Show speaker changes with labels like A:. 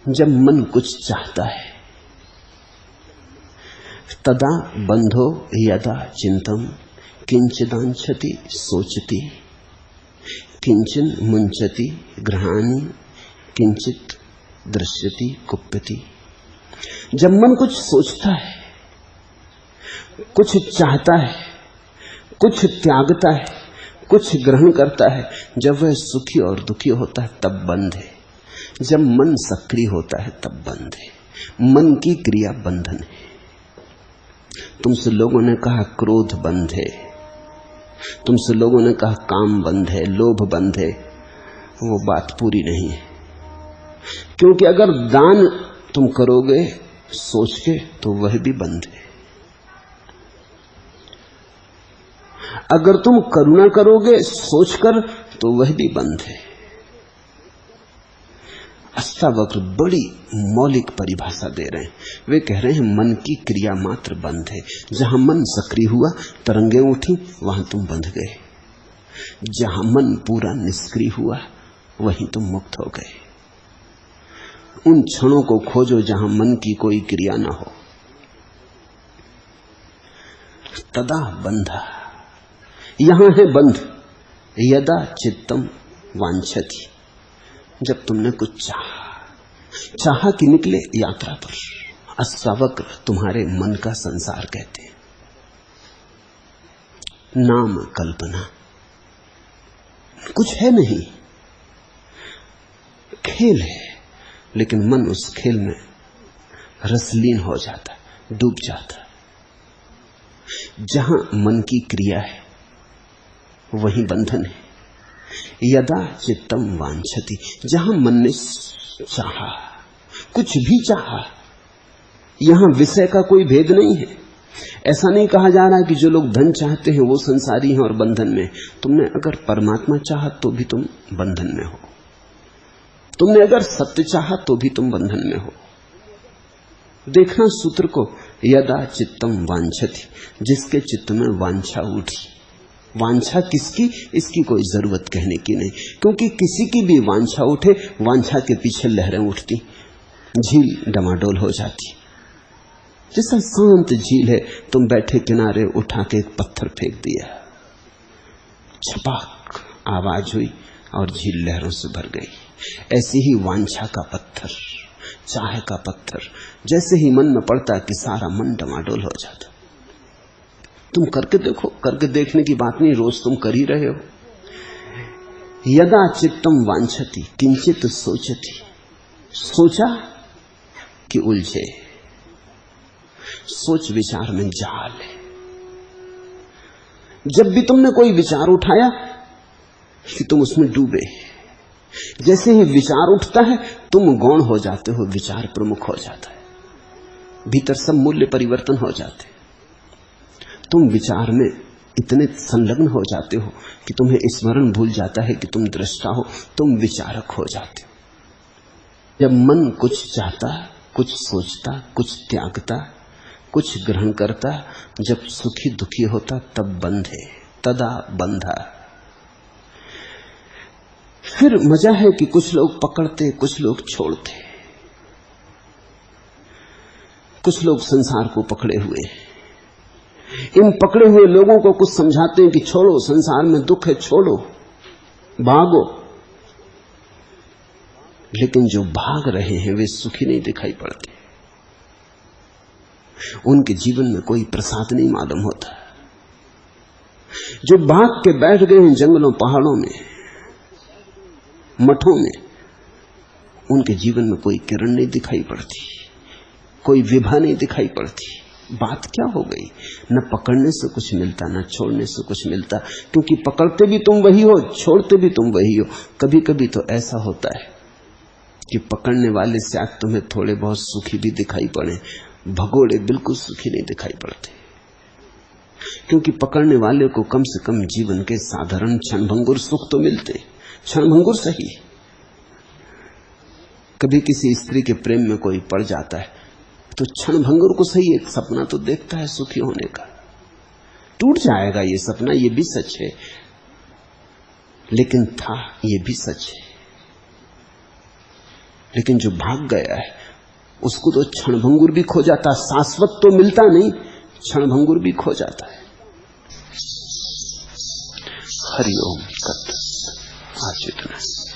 A: जब मन कुछ चाहता है, तदा बंधो यदा चिंतम किंचिदांछति सोचती किंचन मुंचति गृहाणि किंचित दृश्यति कुप्यति। जब मन कुछ सोचता है, कुछ चाहता है, कुछ त्यागता है, कुछ ग्रहण करता है, जब वह सुखी और दुखी होता है तब बंध है। जब मन सक्रिय होता है तब बंध है। मन की क्रिया बंधन है। तुमसे लोगों ने कहा क्रोध बंध है, तुमसे लोगों ने कहा काम बंध है, लोभ बंध है। वो बात पूरी नहीं है, क्योंकि अगर दान तुम करोगे सोच के तो वह भी बंध है। अगर तुम करुणा करोगे सोचकर तो वह भी बंध है। अष्टावक्र बड़ी मौलिक परिभाषा दे रहे हैं। वे कह रहे हैं मन की क्रिया मात्र बंध है। जहां मन सक्रिय हुआ, तरंगें उठी, वहां तुम बंध गए। जहां मन पूरा निष्क्रिय हुआ, वहीं तुम मुक्त हो गए। उन क्षणों को खोजो जहां मन की कोई क्रिया ना हो। तदा बंधा, यहां है बंध। यदा चित्तम वांछति, जब तुमने कुछ चाहा कि निकले यात्रा पर। अष्टावक्र तुम्हारे मन का संसार कहते हैं। नाम कल्पना कुछ है नहीं, खेल है, लेकिन मन उस खेल में रसलीन हो जाता, डूब जाता। जहां मन की क्रिया है वहीं बंधन है। यदा चित्तम वांछति, जहां मन ने चाहा, कुछ भी चाहा, यहां विषय का कोई भेद नहीं है। ऐसा नहीं कहा जा रहा कि जो लोग धन चाहते हैं वो संसारी हैं और बंधन में। तुमने अगर परमात्मा चाहा तो भी तुम बंधन में हो, तुमने अगर सत्य चाहा तो भी तुम बंधन में हो। देखना सूत्र को, यदा चित्तम वांछति, जिसके चित्त में वांछा उठी। वांछा किसकी, इसकी कोई जरूरत कहने की नहीं, क्योंकि किसी की भी वांछा उठे, वांछा के पीछे लहरें उठती, झील डमाडोल हो जाती। जैसा शांत झील है, तुम बैठे किनारे उठा के एक पत्थर फेंक दिया, छपाक आवाज हुई और झील लहरों से भर गई। ऐसी ही वांछा का पत्थर, चाह का पत्थर जैसे ही मन में पड़ता है कि सारा मन डमाडोल हो जाता। तुम करके देखो, करके देखने की बात नहीं, रोज तुम कर ही रहे हो। यदा चित्तम वांछति किंचित सोचति, सोचा कि उलझे। सोच विचार में जाल है। जब भी तुमने कोई विचार उठाया कि तुम उसमें डूबे, जैसे ही विचार उठता है तुम गौण हो जाते हो, विचार प्रमुख हो जाता है, भीतर सब मूल्य परिवर्तन हो जाते। तुम विचार में इतने संलग्न हो जाते हो कि तुम्हें स्मरण भूल जाता है कि तुम दृष्टा हो, तुम विचारक हो जाते हो। जब मन कुछ चाहता, कुछ सोचता, कुछ त्यागता, कुछ ग्रहण करता, जब सुखी दुखी होता तब बंधे, तदा बंधा। फिर मजा है कि कुछ लोग पकड़ते, कुछ लोग छोड़ते, कुछ लोग संसार को पकड़े हुए। इन पकड़े हुए लोगों को कुछ समझाते हैं कि छोड़ो, संसार में दुख है, छोड़ो, भागो। लेकिन जो भाग रहे हैं वे सुखी नहीं दिखाई पड़ते, उनके जीवन में कोई प्रसाद नहीं मालूम होता। जो भाग के बैठ गए हैं जंगलों पहाड़ों में, मठों में, उनके जीवन में कोई किरण नहीं दिखाई पड़ती, कोई विभा नहीं दिखाई पड़ती। बात क्या हो गई? न पकड़ने से कुछ मिलता, न छोड़ने से कुछ मिलता, क्योंकि पकड़ते भी तुम वही हो, छोड़ते भी तुम वही हो। कभी कभी तो ऐसा होता है कि पकड़ने वाले से आज तुम्हें थोड़े बहुत सुखी भी दिखाई पड़े, भगोड़े बिल्कुल सुखी नहीं दिखाई पड़ते, क्योंकि पकड़ने वाले को कम से कम जीवन के साधारण क्षणभंगुर सुख तो मिलते, क्षणभंगुर सही। कभी किसी स्त्री के प्रेम में कोई पड़ जाता है तो क्षणभंगुर को सही एक सपना तो देखता है सुखी होने का, टूट जाएगा ये सपना, ये भी सच है, लेकिन था ये भी सच है। लेकिन जो भाग गया है उसको तो क्षणभंगुर भी खो जाता, शाश्वत तो मिलता नहीं, क्षणभंगुर भी खो जाता है। हरिओम तत्सत। आज इतना।